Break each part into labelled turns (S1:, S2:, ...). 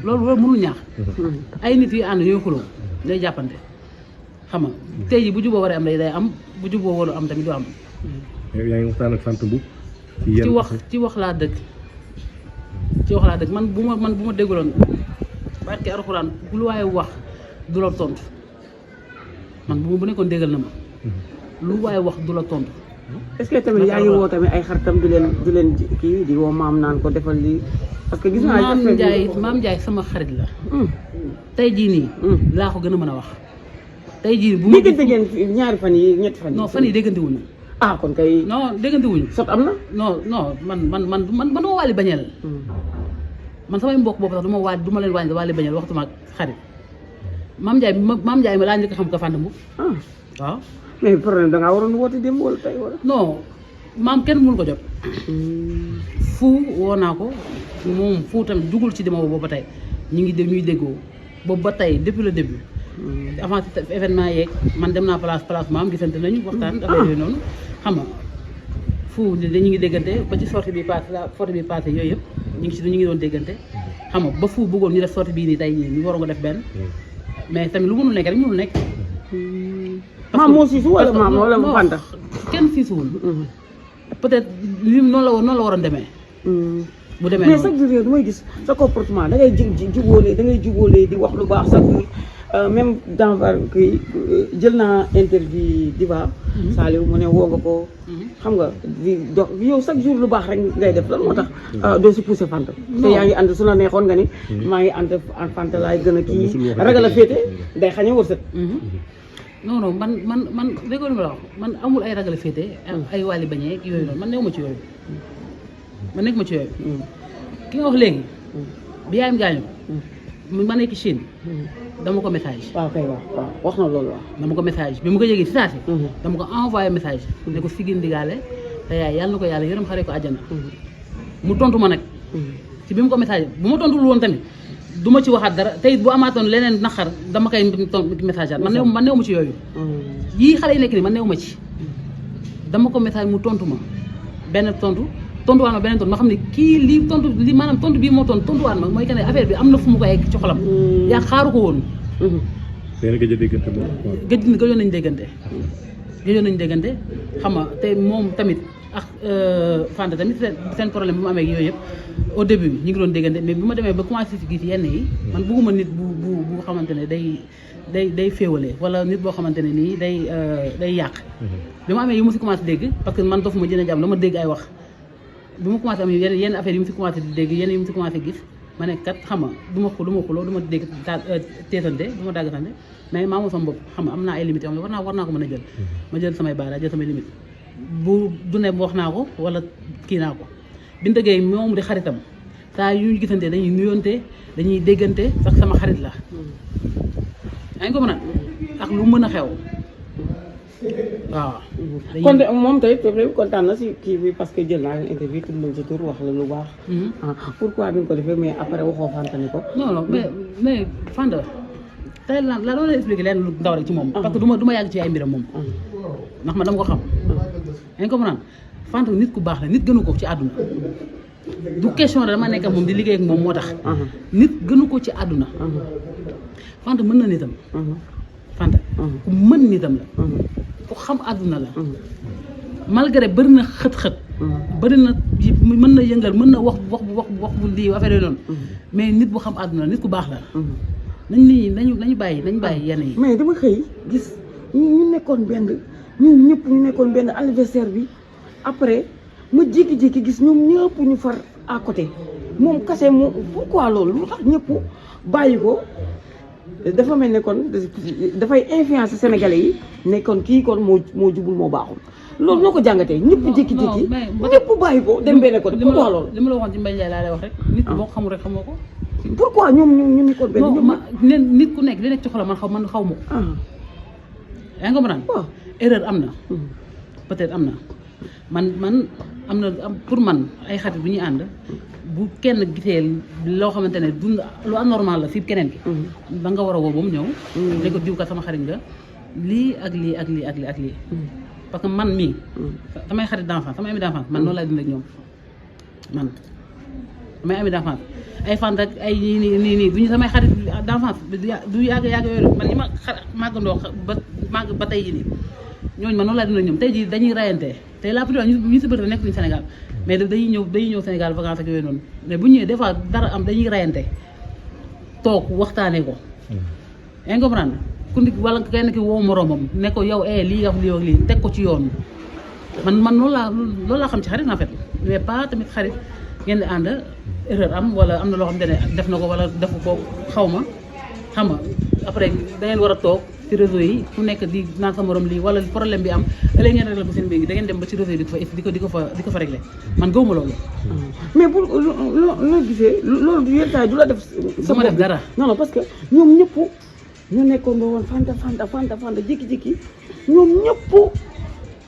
S1: loolu mënul ñaax. ay nit yi ànd ñooy xuloo day jàppante xam nga tey ji bu juboo waree am day am bu juboo waru am tamit du am.
S2: yaa ngi waxtaan ak sant bu.
S1: ci wax laa dëgg man bu ma dégguloon barke alxuraan lu waaye wax du la tontu man bu nekkoon déggal na ma lu waaye wax du la tontu.
S3: est-ce que tamit yaa ngi woo tamit ay xaritam du leen kii di woo maam naan ko defal lii parce que gis naa
S1: maam Ndiaye sama xarit la. tey jii nii. laa ko gën a mën a wax. tey jii bu ma
S3: déggante ngeen ñaari fan yi ñetti fan yi.
S1: non fan yi déggante wuñu.
S3: kon kay.
S1: non déggante wuñu.
S3: sot am na.
S1: non man dama wàlli bañeel. man samay mbokk boobu sax du ma leen wàlli bañeel waxtuma ak xarit. maam Ndiaye ma laa njëkk a xam ka fànn mu. waaw.
S3: mais problème da ngaa waroon woote démb wala tey wala.
S1: non maam kenn mënu ko jot. fu woo naa ko moom fu tamit jugul ci dema boobu ba tey ñuy déggoo boobu ba tey depuis le début. avant événement yeeg man dem naa place maam gisante nañu waxtaan affaire yooyu noonu xam nga fu ñu ngi déggante ba ci sortie bi passé yooyu yëpp ñu ngi doon déggante xam nga ba fu bëggoon ñu def sortie bii nii tey ñu waroon ko def benn mais tamit lu mënul nekk rek mënul nekk.
S3: maam moo siisu wala maam wala Fanta.
S1: kenn siisuwul. peut-être li noonu la waroon demee. bu demee
S3: mais chaque jour damay gis sa comportement da ngay jubóolee di wax lu baax chaque jour même dans kii jël naa interview Diva. Saliou mu ne woo nga ko. xam nga di dox yow chaque jour lu baax rek ngay def lan moo tax doo si poussé Fanta. te yaa ngi ànd su la neexoon nga ni. maa ngi ànd Fanta laay gën a kii ragal a féete day xañ a wërsëg.
S1: non man déggoo li ma la wax man amul ay ragal féete ay wàlli bañee yooyu noonu man nekkuma ci yooyu man nekkuma ci yooyu ki nga wax léegi bi yaayam gaañu ma nekk Chine dama ko message
S3: waaw kay waaw wax na loolu waaw
S1: dama ko message bi mu ko yëgee si saasi dama ko envoyé message ne ko sigin ndigaale te yaay yàlla na ko yàlla yërëm xaree ko àjjana mu tontu ma nag ci bi mu ko message bu ma tontul woon tamit du ma ci waxaat dara tey bu amaatoon leneen naqar dama koy message aat man néew ma ci yooyu yii xale yi nekk nii man néew ma ci dama ko message mu tontu ma benn tontuwaat ma beneen tontu ma xam ne kii lii tontu li maanaam tontu bii moo tontuwaat ma mooy que ne affaire bi am na fu mu ko egg ci xolam yaa xaaru ko woon gëjoon nañ déggante xam nga te moom tamit ak Fanta tamit seen problème bi mu amee yooyu yëpp au début ñu ngi doon déggante mais bi ma demee ba commencé si gis yenn yi man bëgguma nit bu xamante ne day féewale wala nit boo xamante ne nii day yàq bi ma amee yu mu si commencé dégg parce que man dofuma jën a jàmm dama dégg ay wax bi ma commencé am yenn affaire yi mu si commencé di dégg yenn yi mu si commencé gis ma ne kat xam nga du ma xuloo du ma dégg teesante du ma dàggasante mais maa moom sama bopp xam nga am naa ay limites yoo xam ne war naa ko mën a jël ma jël samay baara jël samay limites bu du ne wax naa ko wala kii naa ko Binta Gueye moom di xaritam saa yu ñu gisante dañuy nuyoonte dañuy déggante sax sama xarit la yaa ngi ko mën a ak lu mën a xew waaw.
S3: kon de moom tey kontaan na si kii bi parce que jël naa leen interview tudd nañ sa tur wax la lu baax. pourquoi bi nga ko defee mais après waxoo Fanta ni ko.
S1: non mais Fanta tey la doon expliqué leen lu ndaw rek ci moom. parce que du ma yàgg ci ay mbiram moom. ndax ma dama ko xam. yaa ngi ko mën a Fanta nit ku baax la nit gënu ko ci àdduna. du question dama nekk ak moom di liggéey ak moom moo tax. nit gënu ko ci àdduna. Fanta mën na nitam. Fanta ku mën nitam la. ku xam àdduna la. malgré bëri na xët-xët. bëri na mën na yëngal mën na wax bu lii affaire yooyu noonu. mais nit bu xam àdduna la nit ku baax la. nañu bàyyi yenn yi.
S3: mais dama xëy gis ñu nekkoon benn ñun ñëpp ñu nekkoon benn anniversaire bi après ma jékki-jékki gis ñoom ñëpp ñu far à côté moom kase moom pourquoi loolu lu tax ñëpp bàyyi ko. dafa mel ne kon dafay influencer sénégalais yi ne kon kii kon moo jubul moo baaxul loolu noo ko jàngatee ñëpp jékki-jékki ñëpp bàyyi ko dem benn côté pourquoi loolu
S1: li ma la waxoon ci Mbaye Ndiaye laa lay wax rek nit boo ko xamul rek xamoo ko
S3: pourquoi ñoom ñu nekkoon benn
S1: nit ku nekk li nekk ci xolam man xaw ma ko yaa ngi ko mën a erreur am na peut-être am na man am na pour man ay xarit bu ñuy ànd bu kenn gisee loo xamante ne du lu anormal la si keneen ki da nga war a woo ba mu ñëw ne ko diw kat sama xarit nga lii ak lii ak lii ak lii ak lii parce que man mii samay xarit d'enfance samay ami d'enfance man noonu laay dund ak ñoom man damay ami d'enfance ay fan rek ay nii du ñu samay xarit d'enfance du yàgg yooyu man ñi ma màggandoo ba màgg ba tey jii nii ñooñu man noonu laa dina ñoom tey jii dañuy rayante tey la plupart ñu si bëri nekk ñu Sénégal mais dañuy ñëw Sénégal vacances ak yooyu noonu mais bu ñëwee des fois dara am dañuy rayante toog waxtaanee ko yaa comprendre ku nekk wala kenn ki woo moroomam ne ko yow lii nga wax lii teg ko ci yoon man loolu laa xam ci xarit en fait mais pas tamit xarit ngeen di ànd erreur am wala am na loo xam ne def na ko wala defu ko xaw ma xam nga après da ngeen war a toog ci réseau yi ku nekk di naan sa morom lii wala problème bi am ëllëg ngeen réglé ko seen biir da ngeen dem ba ci réseau yi di ko fa réglé man gëwuma loolu.
S3: mais bu loo gisee loolu du yenn saa du la def.
S1: du ma def dara
S3: non parce que ñoom ñëpp ñu nekkoon ba woon fanta jékki-jékki ñoom ñëpp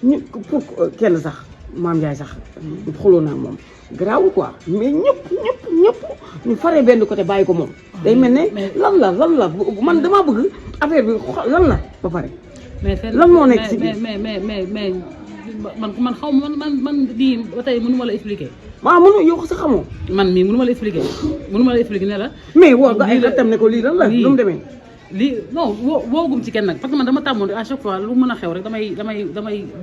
S3: ñu pour kenn sax Mame Ndiaye sax xuloo naa moom garaawul quoi mais ñëpp ñu faree benn côté bàyyi ko moom. day mel ne lan la man damaa bëgg affaire bi lan la ba pare. lan moo nekk ci biir
S1: mais man xaw man bii ba tey mënu ma la expliquer.
S3: waaw mënu yow sax xamoo.
S1: man mii mënu ma la expliquer ne la.
S3: mais woo ba ay xaritam ne ko lii lan la lu mu demee.
S1: lii non woogum ci kenn nag parce que man dama tàmmoon à chaque fois lu mën a xew rek damay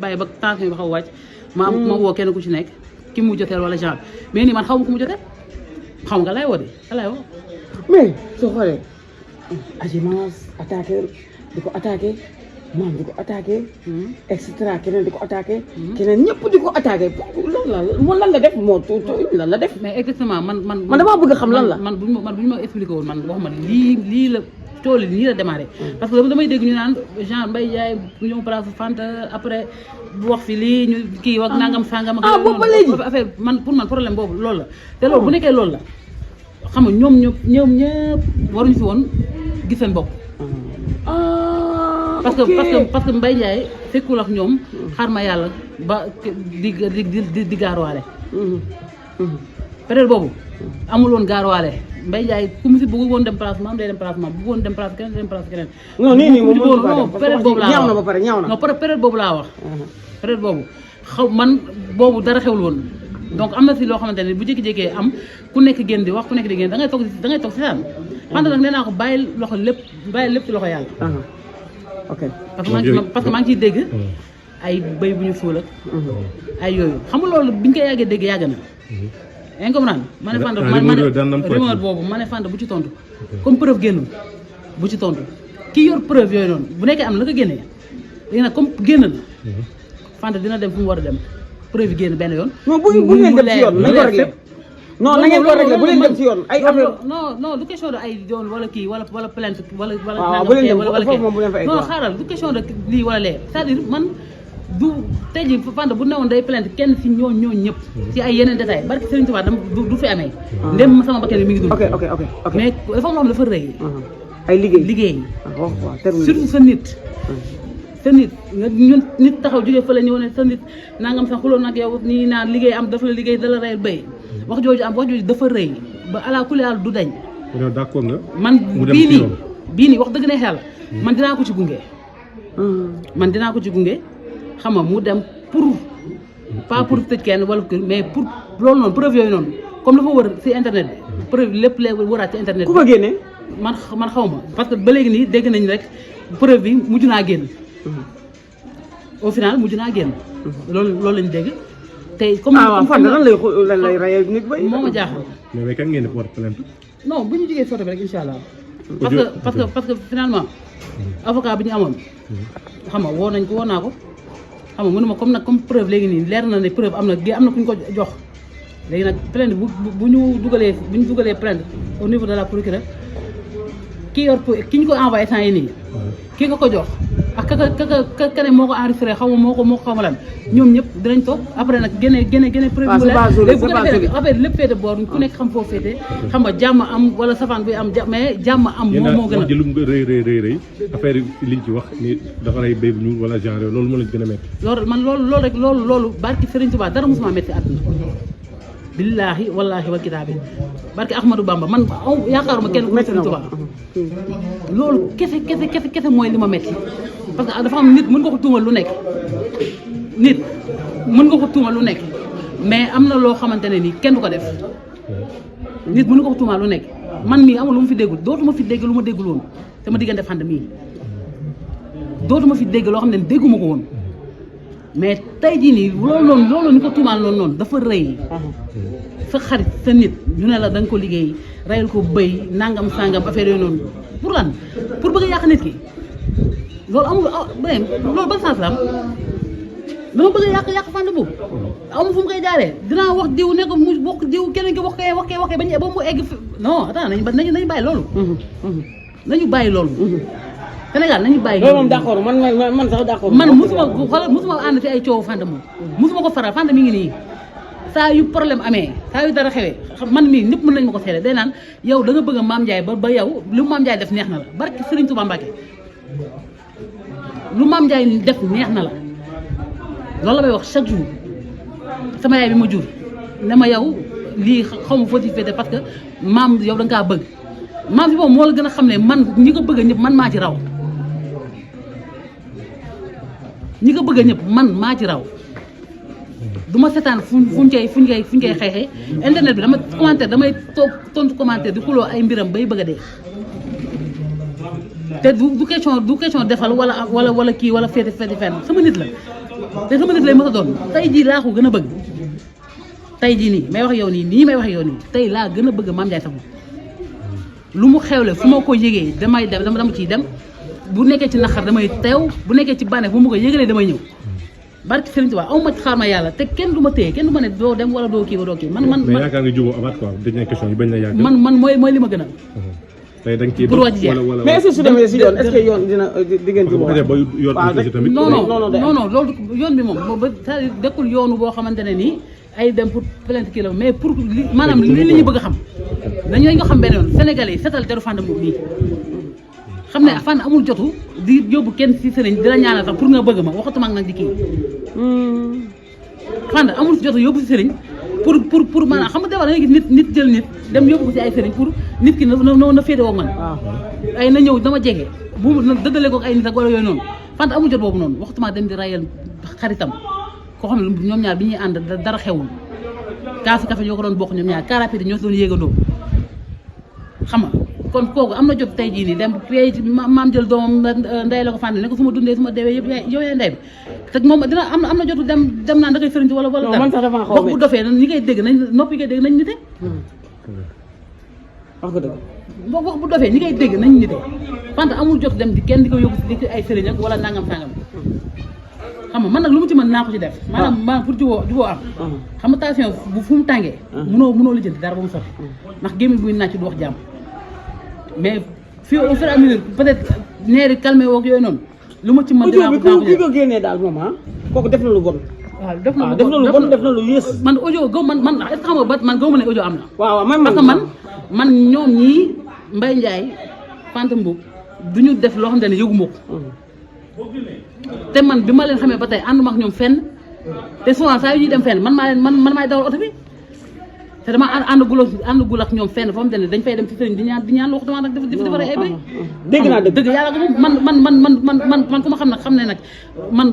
S1: bàyyi ba tension bi xaw a wàcc ma woo kenn ku ci nekk ki mu joteel wala genre mais nii man xaw ma ku mu joteel xaw nga lay woo de ka lay woo.
S3: mais soo xoolee agence attaqué di ko attaqué maam di ko attaqué et cetera keneen di ko attaqué keneen ñëpp di ko attaqué lan la def moo lan la def.
S1: mais exactement man
S3: damaa bëgg xam lan la
S1: man bu ñu ma expliqué woon man waxuma lii la tool yi nii la démarré parce que damay dégg ñu naan Jean Mbaye Ndiaye ñëw place Fanta après bu wax fi lii ñu kii wax nangam sangam.
S3: boobu ba léegi
S1: affaire pour man problème boobu loolu la te loolu bu nekkee loolu la xam nga ñoom ñëpp waruñu fi woon gis seen bopp. parce que Mbaye Ndiaye fekkul ak ñoom xaar ma yàlla ba di gaaruwaale. période boobu amul woon gaaruwaale Mbaye Ndiaye ku mu si bëgg woon dem place maam day dem place maam bëgg woon dem place keneen dem place keneen.
S3: non nii moom
S1: non période boobu laa wax
S3: ñaaw na ba pare ñaaw na.
S1: non période boobu laa wax. période boobu man boobu dara xewul woon donc am na si loo xamante ne bu jékki-jékkee am ku nekk génn di wax ku nekk di génn da ngay toog si daan. Fanta nag nee naa ko bàyyi lépp ci loxo yàlla.
S3: ok
S1: parce que maa ngi ciy dégg ay béy bu ñu suul ak ay yooyu xam nga loolu biñ koy yàggee dégg yàgg na. yaa ngi comprendre ma ne Fanta rumeur boobu ma ne Fanta bu ci tontu comme preuve génnul bu ci tontu kii yor preuve yooyu noonu bu nekkee am na ko génnee léegi nag comme génn na Fanta dina dem fu mu war a dem preuve yi génn benn yoon.
S3: non bu ngeen dem ci yoon nañ ko réglé non na ngeen ko réglé bu leen dem ci yoon ay affaire
S1: non du question de ay yoon wala kii wala plainte wala
S3: bu leen dem foofu moom bu leen fa egg
S1: non xaaral du question de lii wala lee c'est-à-dire man du tey jii Fanta bu newoon day plainte kenn si ñooñu ñëpp ci ay yeneen détails barki Serigne Touba du fi amee ndem sama bakkan mi ngi dund
S3: ok
S1: mais dafa am loo xam dafa rëy
S3: ay liggéey
S1: surtout sa nit nga nit taxaw jógee fële ñëw ne sa nit nangam sax xuloon nag yow nii naan liggéey am dafa la liggéey dala rey béy wax jooju dafa rëy ba ala kulli haal du dañ.
S2: d'accord nga.
S1: man bii nii wax dëgg ne xel man dinaa ko ci gunge xam nga mu dem pas pour tëj kenn wala mais pour loolu noonu preuve yooyu noonu comme dafa wër ci internet bi preuve lépp lay wëraat ci internet bi.
S3: ku ko génnee.
S1: man xaw ma parce que ba léegi nii dégg nañ rek preuve bi mujj naa génn. au final mujj naa génn. loolu lañ dégg. tey comme
S3: Fanta lan lay rayee nit ba.
S1: moo ma jaaxal.
S2: mais kañ ngeen di porte plainte.
S1: non bu ñu jógee photo bi rek incha allah. parce que finalement avocat bi ñu amoon. xam nga woo naa ko. xam nga mënuma comme preuve léegi nii leer na ne preuve am na ku ñu ko jox léegi nag plainte bu ñu dugalee plainte au niveau de la procureur ki ñu ko envoyé temps yi nii ki nga ko jox ak ka ne moo ko enregistré xaw ma moo ko xaw ma lan ñoom ñëpp dinañ toog après nag génne preuve bu léegi bu ko defee affaire lépp féete boor ku nekk xam foo féete xam nga jàmm am wala safaan bi am mais jàmm am moo gën a
S2: jëlum nga rëy affaire liñ ci wax ni dafa rey béy bu ñuul wala genre loolu moo lañ gën a métti
S1: loolu barki Serigne Touba dara mosuma métti àdduna billaahi wallaahi wal kitaabi barki Ahmadou Bamba man yaakaaruma kenn ku Serigne Touba loolu kese mooy li ma métti parce que dafa am nit mën nga ko tuumal lu nekk mais am na loo xamante ne nii kenn du ko def nit mënu ko tuumaal lu nekk man mii amul lu ma fi déggul dootuma fi dégg lu ma déggul woon sama diggante Fanta mii dootuma fi dégg loo xam ne dégguma ko woon mais tey jii nii loolu ni ko tuumaal noonu dafa rëy sa xarit sa nit ñu ne la da nga ko liggéey rayal ko bëy nangam sangam affaire yooyu noonu pour lan pour bëgg a yàq nit ki loolu amul loolu ban sens la am dama bëgg a yàq Fanta boobu amul fu mu koy jaaree dinaa wax diw ne ko mu bokk diw keneen ki wax kee ba mu egg non attends nañu bàyyi loolu nañu bàyyi loolu Sénégal nañu bàyyi
S3: loolu moom d'accord man sax d'accord
S1: man musuma ànd ci ay coow Fanta moom musuma ko faral Fanta mi ngi nii saa yu problème amee saa yu dara xewee man mii ñëpp mën nañu ma ko seede day naan yow da nga bëgg a Mame Ndiaye ba yow lu Mame Ndiaye def neex na la barki Serigne Touba Mbacké lu Mame Ndiaye def neex na la loolu la may wax chaque jour sama yaay bi ma jur ne ma yow lii xaw ma foo ci féete parce que maam yow da nga kaa bëgg maam si boobu moo la gën a xam ne man ñi ko bëgg ñëpp man maa ci raw ñi ko bëgg ñëpp man maa ci raw du ma seetaan fuñ koy xeexee internet bi dama commentaire damay toog tontu commentaire di xuloo ay mbiram bay bëgg a dee te du question defal wala kii wala féete fenn sama nit la te sama nit lay mës a doon tey jii laa ko gën a bëgg tey jii nii may wax yow nii tey laa gën a bëgg Mame Ndiaye Savon lu mu xewle fu ma ko yëgee damay dem dama ciy dem bu nekkee ci naqar damay teew bu nekkee ci bànneex bu ma ko yëgalee damay ñëw barki Serigne Touba aw ma ci xaar ma yàlla te kenn du ma téye kenn du ma ne doo dem wala doo kii man
S2: mais yaakaar nga jubóo amaat quoi dañ question yi bañ la yàgg
S1: man mooy li ma gënal
S2: tey dañ ciy
S1: pour wax jeex
S3: mais est-ce que su demee si yoon est-ce que yoon dina diggante jubóo
S1: non loolu yoon bi moom ba c'est-à-dire dekkul yoonu boo xamante ne nii ay dem pour plainte kii la mais pour maanaam li ñu bëgg a xam dañu nga xam benn yoon Sénégalais yi seetal deru Fanta moom nii xam ne Fanta amul jotu di yóbbu kenn si sëriñ di la ñaanal sax pour nga bëgg ma waxatuma ak nag di kii Fanta amul jotu yóbbu si sëriñ pour maanaam xam nga defar da ngay gis nit jël nit dem yóbbu ko si ay sëriñ pour nit ki na féete woo man ay na ñëw dama jege bu dëddale ko ak ay nit ak wala yooyu noonu Fanta amul jot boobu noonu waxatuma dem di rayal xaritam koo xam ne ñoom ñaar bi ñuy ànd dara xewul kaasu café yoo ko doon bokk ñoom ñaar car rapide ñoo si doon yéegandoo xam nga kon kooku am na jot tey jii nii dem maam jël doomam ndey la ko Fanta ne ko su ma dundee su ma deewee yëpp yow yaay ndey bi te moom dina am na jotu dem naan da koy sëriñ wala dara wax bu dofee ñi koy dégg nañ nopp yi koy dégg nañ nite
S3: wax ko dëgg
S1: wax bu dofee ñi koy dégg nañ nite Fanta amul jot dem di kenn di ko yóbbu di ay sëriñ ak wala nangam sangam xam nga man nag lu mu ci mën naa ko ci def maanaam pour juboo am xam nga tension bu fu mu tàngee mënoo lijjanti dara ba mu sotti ndax gémmiñ buy nàcc du wax jàmm mais fii au fur et à mesure peut-être neeri calmé woog yooyu noonu lu ma ci mën dinaa ko
S3: ki ko génnee daal moom kooku def na lu bon
S1: waaw def na
S3: lu bon def na lu yées
S1: man audio gaw man est-ce que xam nga ba man gaw ma ne audio am na
S3: waaw
S1: parce que man ñoom ñii Mbaye Ndiaye Fanta Mboup du ñu def loo xam ne yëguma ko te man bi ma leen xamee ba tey ànduma ak ñoom fenn te souvent saa yu ñuy dem fenn man maay dawal oto bi te dama àndagul ak ñoom fenn foo xam ne dañ fay dem ci sëriñ di ñaan waxtu nag di defaree ay bëri
S3: dégg naa
S1: dëgg yàlla ko man ku ma xam nag xam ne nag man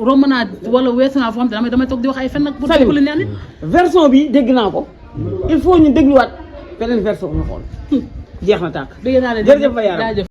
S1: romb naa wala weesu naa foo xam ne damay toog di wax ay fenn nag pour li neex nit
S3: version bi dégg naa ko il faut ñu dégluwaat beneen version ñu xool jeex na tàkk
S1: dégg naa leen
S3: jërëjëf